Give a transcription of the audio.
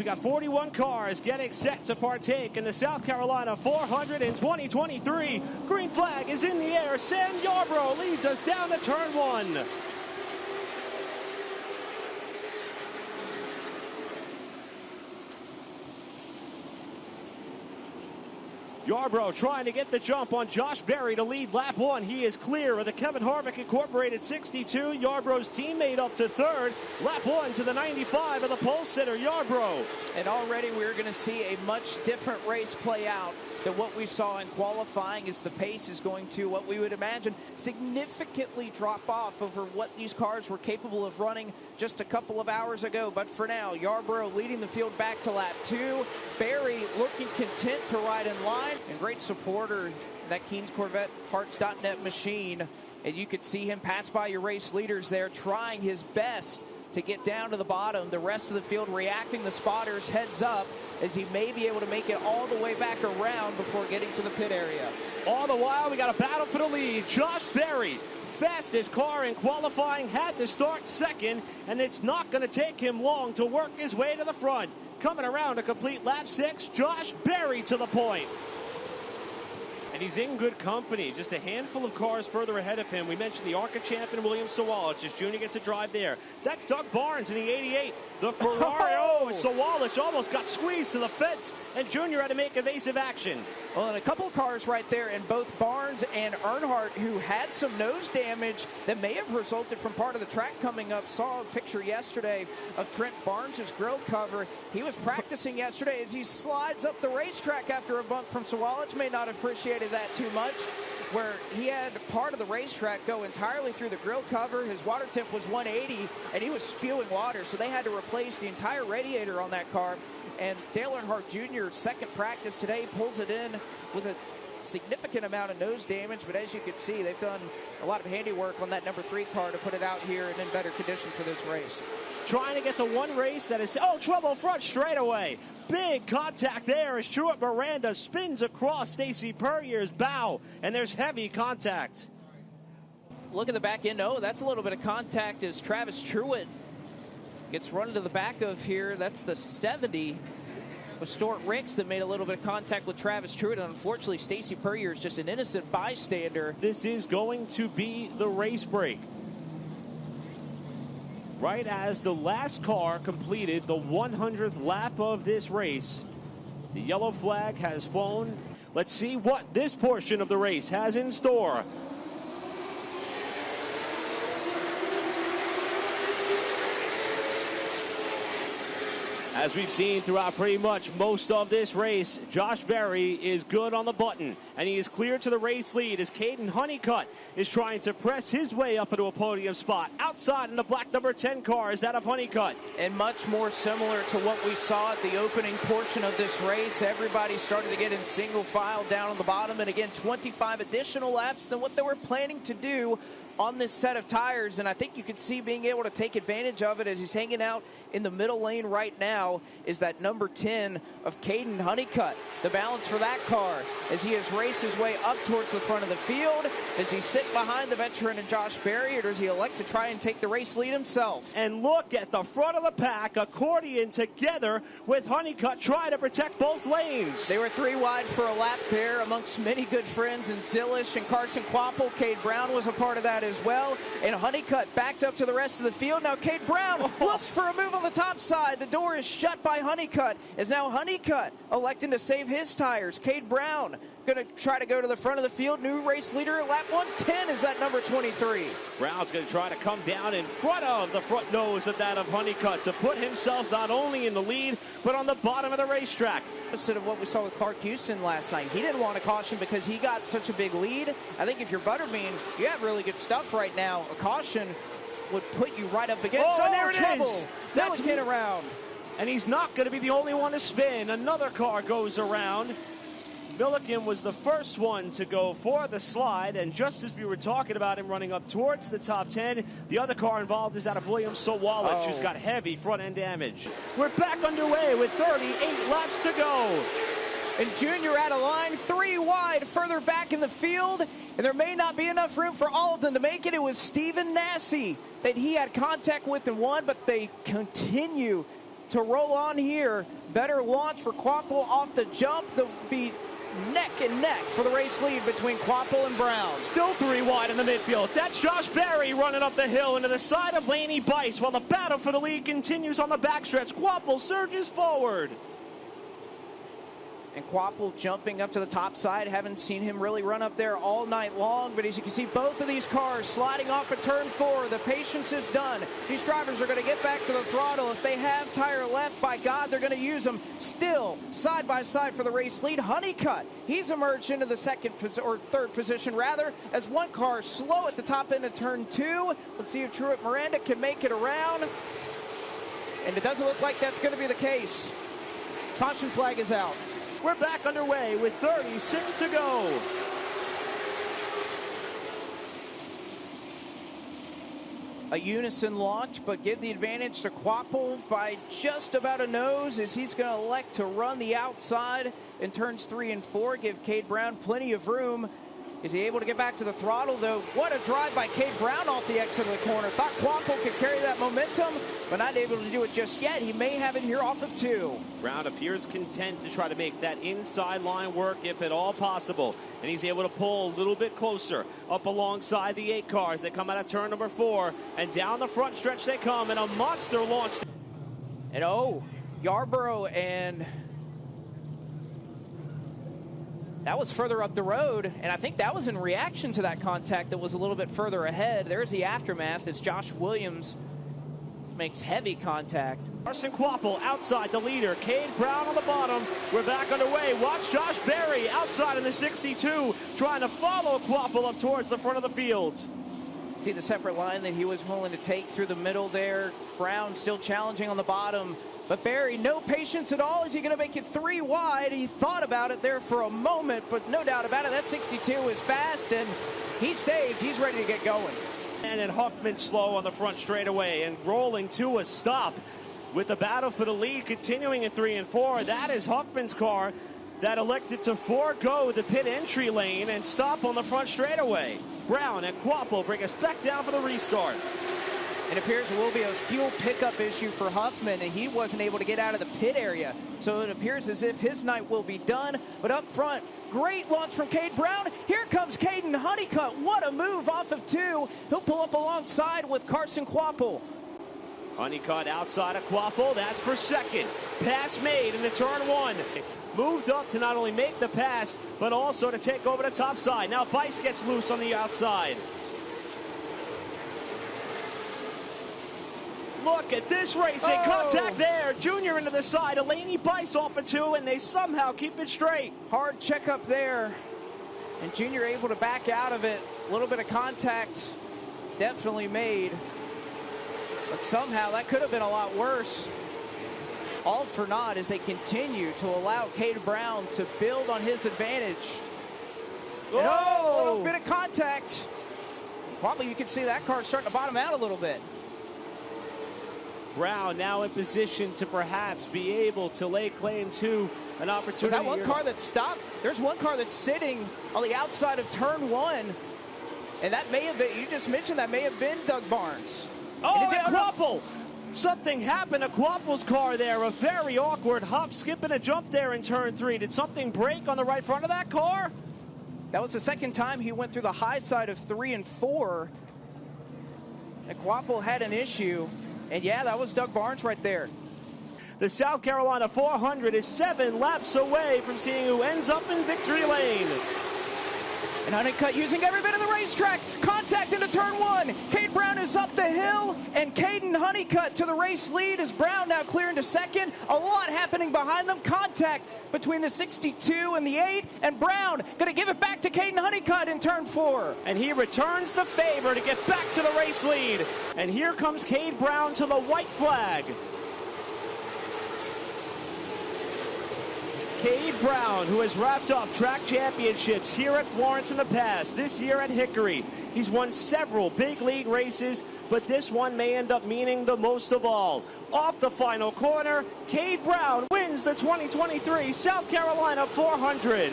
We got 41 cars getting set to partake in the South Carolina 400 in 2023. Green flag is in the air. Sam Yarbrough leads us down to turn one. Yarbrough trying to get the jump on Josh Berry to lead lap one. He is clear of the Kevin Harvick Incorporated 62. Yarbrough's teammate up to third. Lap one to the 95 of the pole sitter, Yarbrough. And already we're going to see a much different race play out than what we saw in qualifying, as the pace is going to, what we would imagine, significantly drop off over what these cars were capable of running just a couple of hours ago. But for now, Yarbrough leading the field back to lap two. Berry looking content to ride in line, and great supporter, that Keen's Corvette Parts.net machine. And you could see him pass by your race leaders there, trying his best to get down to the bottom. The rest of the field reacting, the spotters heads up, as he may be able to make it all the way back around before getting to the pit area. All the while, we got a battle for the lead. Josh Berry, fastest car in qualifying, had to start second, and it's not going to take him long to work his way to the front. Coming around to complete lap 6, Josh Berry to the point. And he's in good company. Just a handful of cars further ahead of him. We mentioned the ARCA champion, William Sawalich, as Junior gets a drive there. That's Doug Barnes in the 88. The Ferrari, Sawalich almost got squeezed to the fence, and Junior had to make evasive action. Well, and a couple of cars right there, and both Barnes and Earnhardt, who had some nose damage that may have resulted from part of the track coming up. Saw a picture yesterday of Trent Barnes' grill cover. He was practicing yesterday as he slides up the racetrack after a bump from Sawalich. May not have appreciated that too much, where he had part of the racetrack go entirely through the grill cover. His water temp was 180, and he was spewing water, so they had to replace the entire radiator on that car. And Dale Earnhardt Jr., second practice today, pulls it in with a significant amount of nose damage. But as you can see, they've done a lot of handiwork on that number 3 car to put it out here and in better condition for this race. Trying to get the one race that is, trouble front straightaway. Big contact there as Truett Miranda spins across Stacy Puryear's bow, and there's heavy contact. Look at the back end. Oh, that's a little bit of contact as Travis Truett gets run to the back of here. That's the 70 with Stuart Ricks that made a little bit of contact with Travis Truett. And unfortunately, Stacy Puryear is just an innocent bystander. This is going to be the race break. Right as the last car completed the 100th lap of this race, the yellow flag has flown. Let's see what this portion of the race has in store. As we've seen throughout pretty much most of this race, Josh Berry is good on the button, and he is clear to the race lead as Caden Honeycutt is trying to press his way up into a podium spot. Outside in the black number 10 car is that of Honeycutt. And much more similar to what we saw at the opening portion of this race. Everybody started to get in single file down on the bottom, and again, 25 additional laps than what they were planning to do on this set of tires, and I think you could see being able to take advantage of it as he's hanging out in the middle lane right now is that number 10 of Caden Honeycutt. The balance for that car as he has raced his way up towards the front of the field. Does he sit behind the veteran and Josh Berry, or does he elect to try and take the race lead himself? And look at the front of the pack, accordion together with Honeycutt trying to protect both lanes. They were 3 wide for a lap there amongst many good friends in Zilish and Carson Quapple. Cade Brown was a part of that as well, and Honeycutt backed up to the rest of the field. Now Cade Brown looks for a move on the top side. The door is shut by Honeycutt, as now Honeycutt electing to save his tires. Cade Brown going to try to go to the front of the field. New race leader at lap 110 is that number 23. Brown's going to try to come down in front of the front nose of that of Honeycutt to put himself not only in the lead, but on the bottom of the racetrack. Opposite of what we saw with Clark Houston last night. He didn't want a caution because he got such a big lead. I think if you're Butterbean, you have really good stuff right now. A caution would put you right up against there it trouble. is. That's get around. And he's not going to be the only one to spin. Another car goes around. Milliken was the first one to go for the slide, and just as we were talking about him running up towards the top 10, the other car involved is that of William Sawalich, who's got heavy front-end damage. We're back underway with 38 laps to go. And Junior out of line, 3 wide further back in the field, and there may not be enough room for all of them to make it. It was Stephen Nassy that he had contact with and won, but they continue to roll on here. Better launch for Quapple off the jump. They'll be neck and neck for the race lead between Quapple and Brown. Still 3 wide in the midfield. That's Josh Berry running up the hill into the side of Laney Bice while the battle for the lead continues on the backstretch. Quapple surges forward. And Quapple jumping up to the top side. Haven't seen him really run up there all night long, but as you can see, both of these cars sliding off at turn 4. The patience is done. These drivers are going to get back to the throttle. If they have tire left, by God, they're going to use them. Still side by side for the race lead. Honeycutt, he's emerged into the third position rather, as one car slow at the top end of turn 2. Let's see if Truett Miranda can make it around. And it doesn't look like that's going to be the case. Caution flag is out. We're back underway with 36 to go. A unison launch, but give the advantage to Quapple by just about a nose, as he's going to elect to run the outside in turns 3 and 4. Give Cade Brown plenty of room. Is he able to get back to the throttle, though? What a drive by Cade Brown off the exit of the corner. Thought Quapple could carry that momentum, but not able to do it just yet. He may have it here off of 2. Brown appears content to try to make that inside line work if at all possible. And he's able to pull a little bit closer up alongside the 8 cars. They come out of turn number 4, and down the front stretch they come in a monster launch. And Yarborough and... that was further up the road, and I think that was in reaction to that contact that was a little bit further ahead. There's the aftermath as Josh Williams makes heavy contact. Carson Quapple outside the leader. Cade Brown on the bottom. We're back underway. Watch Josh Berry outside in the 62, trying to follow Quapple up towards the front of the field. See the separate line that he was willing to take through the middle there. Brown still challenging on the bottom. But Berry, no patience at all. Is he going to make it 3 wide? He thought about it there for a moment, but no doubt about it, that 62 is fast, and he's saved. He's ready to get going. And then Huffman slow on the front straightaway and rolling to a stop with the battle for the lead continuing in 3 and 4. That is Huffman's car that elected to forego the pit entry lane and stop on the front straightaway. Brown and Quapple bring us back down for the restart. It appears there will be a fuel pickup issue for Huffman, and he wasn't able to get out of the pit area. So it appears as if his night will be done. But up front, great launch from Cade Brown. Here comes Caden Honeycutt. What a move off of 2. He'll pull up alongside with Carson Quapple. Honeycutt outside of Quapple. That's for second. Pass made in the turn 1. Moved up to not only make the pass, but also to take over the top side. Now Bice gets loose on the outside. Look at this racing. Contact there. Junior into the side. Laney Bice off of 2, and they somehow keep it straight. Hard checkup there. And Junior able to back out of it. A little bit of contact definitely made. But somehow that could have been a lot worse. All for naught as they continue to allow Cade Brown to build on his advantage. And a little bit of contact. Probably you can see that car starting to bottom out a little bit. Brown now in position to perhaps be able to lay claim to an opportunity. Was that one car that stopped? There's one car that's sitting on the outside of turn 1. And that may have been, you just mentioned that may have been Doug Barnes. Oh, and Quapple! Something happened to Quapple's car there. A very awkward hop, skip, and a jump there in turn 3. Did something break on the right front of that car? That was the second time he went through the high side of 3 and 4. And Quapple had an issue. And yeah, that was Doug Barnes right there. The South Carolina 400 is 7 laps away from seeing who ends up in victory lane. And Honeycutt using every bit of the racetrack. Contact into turn 1. Cade Brown is up the hill. And Caden Honeycutt to the race lead as Brown now clearing to second. A lot happening behind them. Contact between the 62 and the 8. And Brown going to give it back to Caden Honeycutt in turn 4. And he returns the favor to get back to the race lead. And here comes Cade Brown to the white flag. Cade Brown, who has wrapped up track championships here at Florence in the past, this year at Hickory. He's won several big league races, but this one may end up meaning the most of all. Off the final corner, Cade Brown wins the 2023 South Carolina 400.